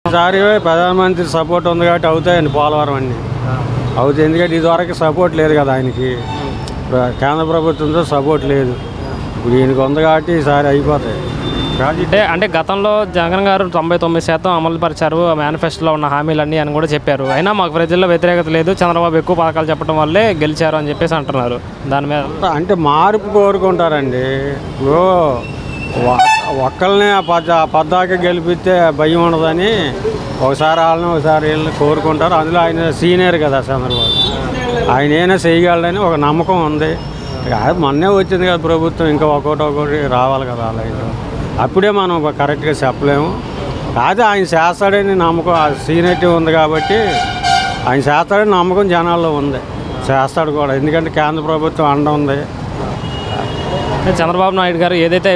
ఈసారి ప్రధానమంత్రి సపోర్ట్ ఉంది కాబట్టి అవుతాయండి పోలవరం అన్నీ అవుతాయి. ఎందుకంటే ఇదివరకు సపోర్ట్ లేదు కదా ఆయనకి, కేంద్ర ప్రభుత్వంతో సపోర్ట్ లేదు. ఇప్పుడు ఈయనకు ఉంది కాబట్టి ఈసారి అయిపోతాయి. అంటే గతంలో జగన్ గారు 99% అమలు పరిచారు, మేనిఫెస్టోలో ఉన్న హామీలన్నీ అని కూడా చెప్పారు. అయినా మాకు ప్రజల్లో వ్యతిరేకత లేదు, చంద్రబాబు ఎక్కువ పథకాలు చెప్పడం వల్లే గెలిచారు అని చెప్పేసి అంటున్నారు. దాని మీద అంటే మార్పు కోరుకుంటారండి. ఇప్పుడు ఒక్కళ్ళనే పద్దాక గెలిపిస్తే భయం ఉండదని ఒకసారి వాళ్ళని ఒకసారి వీళ్ళని కోరుకుంటారు. అందులో ఆయన సీనియర్ కదా చంద్రబాబు, ఆయన ఏమైనా చేయగలడని ఒక నమ్మకం ఉంది. మొన్నే వచ్చింది కదా ప్రభుత్వం, ఇంకా ఒక్కొక్కటి రావాలి కదా అలాగే, అప్పుడే మనం కరెక్ట్గా చెప్పలేము. కాదు ఆయన చేస్తాడని నమ్మకం, సీనియరిటీ ఉంది కాబట్టి ఆయన చేస్తాడని నమ్మకం జనాల్లో ఉంది, చేస్తాడు కూడా. ఎందుకంటే కేంద్ర ప్రభుత్వం అండ ఉంది. చంద్రబాబు నాయుడు గారు ఏదైతే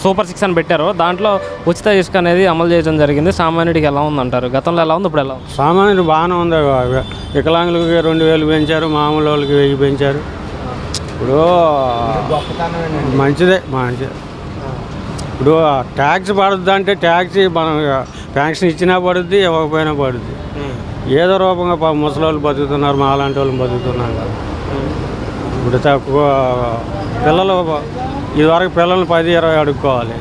సూపర్ 6 అని పెట్టారో దాంట్లో ఉచిత ఇసుక అనేది అమలు చేయడం జరిగింది. సామాన్యుడికి ఎలా ఉందంటారు? గతంలో ఎలా ఉంది, ఇప్పుడు ఎలా ఉంది? సామాన్యుడు బాగానే ఉంది. వికలాంగులకి 2000 పెంచారు, మామూలు వాళ్ళకి 1000 పెంచారు. ఇప్పుడు మంచిదే. ఇప్పుడు ట్యాక్స్ పడుద్ది అంటే ట్యాక్స్ మనం పెన్షన్ ఇచ్చినా పడుద్ది, ఇవ్వకపోయినా పడుద్ది. ఏదో రూపంగా ముసలి బతుకుతున్నారు, మాలాంటి వాళ్ళు బతుకుతున్నారు కదా. ఇప్పుడు తక్కువ పిల్లలు ఇదివరకు పిల్లల్ని 10-20 అడుక్కోవాలి.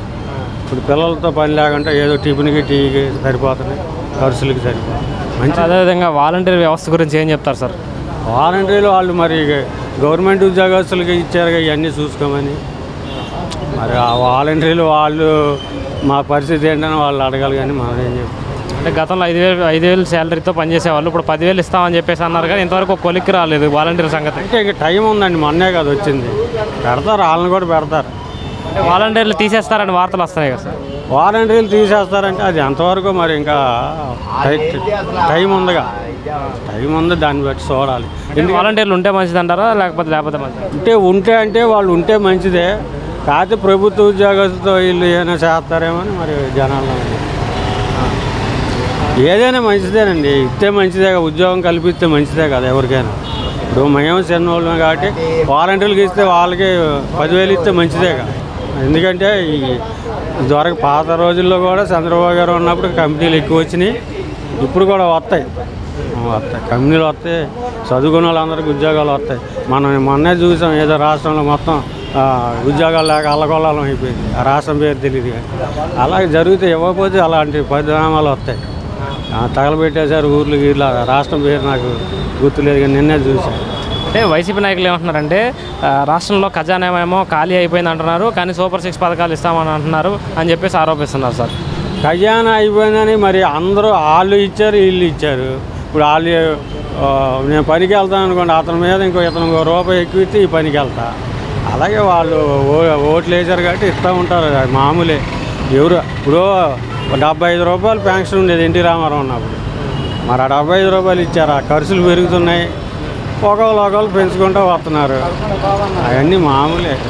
ఇప్పుడు పిల్లలతో పని లేకుండా ఏదో టిఫిన్కి టీకి సరిపోతున్నాయి, ఖర్చులకి సరిపోతుంది. మంచి అదేవిధంగా వాలంటీర్ వ్యవస్థ గురించి ఏం చెప్తారు సార్? వాలంటీర్లు వాళ్ళు మరి గవర్నమెంట్ ఉద్యోగస్తులకి ఇచ్చారు ఇవన్నీ చూసుకోమని. మరి ఆ వాలంటీర్లు వాళ్ళు మా పరిస్థితి ఏంటని వాళ్ళు అడగాలి, కానీ మనం ఏం చెప్తాం. అంటే గతంలో 5,000 శాలరీతో పనిచేసేవాళ్ళు ఇప్పుడు 10,000 ఇస్తామని చెప్పేసి అన్నారు, కానీ ఇంతవరకు ఒక కొలిక్కి రాలేదు వాలంటీర్ సంగతి. అంటే ఇంకా టైం ఉందండి, మొన్నే కదా వచ్చింది. పెడతారు, వాళ్ళని కూడా పెడతారు. అంటే వాలంటీర్లు తీసేస్తారని వార్తలు వస్తున్నాయి కదా సార్. వాలంటీర్లు తీసేస్తారంటే అది ఎంతవరకు మరి ఇంకా టైం ఉందిగా, టైం ఉంది, దాన్ని బట్టి చూడాలి. వాలంటీర్లు ఉంటే మంచిది అంటారా, లేకపోతే మంచిది? ఉంటే అంటే వాళ్ళు ఉంటే మంచిదే. కాకపోతే ప్రభుత్వ ఉద్యోగస్తులతో వీళ్ళు ఏమైనా చేస్తారేమో అని మరి జనాల్లో ఏదైనా మంచిదేనండి, ఇస్తే మంచిదే, ఉద్యోగం కల్పిస్తే మంచిదే కదా ఎవరికైనా. ఇప్పుడు మేము చిన్న వాళ్ళమే కాబట్టి వాలంటీర్లకు ఇస్తే వాళ్ళకి 10,000 ఇస్తే మంచిదే కదా. ఎందుకంటే ఇదివరకు పాత రోజుల్లో కూడా చంద్రబాబు గారు ఉన్నప్పుడు కంపెనీలు ఎక్కువ వచ్చినాయి, ఇప్పుడు కూడా వస్తాయి. కంపెనీలు వస్తాయి, చదువుకున్న వాళ్ళందరికీ ఉద్యోగాలు వస్తాయి. మనం మొన్నే చూసాం, ఏదో రాష్ట్రంలో మొత్తం ఉద్యోగాలు లేక అల్లకొల్లాలం అయిపోయింది. ఆ రాష్ట్రం పేరు తెలియదు, కానీ అలాగే జరిగితే ఇవ్వకపోతే అలాంటి పరిణామాలు వస్తాయి. తగలబెట్టేశారు ఊర్లు ఇట్లా, రాష్ట్రం పేరు నాకు గుర్తులేదు, కానీ నిన్నే చూసాను. అంటే వైసీపీ నాయకులు ఏమంటున్నారంటే రాష్ట్రంలో ఖజానా ఏమో ఖాళీ అయిపోయింది అంటున్నారు, కానీ సూపర్ 6 పథకాలు ఇస్తామని అంటున్నారు అని చెప్పేసి ఆరోపిస్తున్నారు సార్. ఖజానా అయిపోయిందని మరి అందరూ వాళ్ళు ఇచ్చారు, వీళ్ళు ఇచ్చారు. ఇప్పుడు వాళ్ళు నేను పనికి వెళ్తాను అనుకోండి, అతని మీద ఇతను ₹1 ఎక్కువ ఇస్తే ఈ పనికి వెళ్తా. అలాగే వాళ్ళు ఓట్లు వేసారు కాబట్టి ఇస్తూ ఉంటారు, మామూలే. ఎవరు ఇప్పుడు ₹75 పెన్షన్ ఉండేది ఎన్టీ రామారావు ఉన్నప్పుడు, మరి ఆ ₹75 ఇచ్చారు. ఆ ఖర్చులు పెరుగుతున్నాయి, ఒకళ్ళు పెంచుకుంటూ వస్తున్నారు, అవన్నీ మామూలే.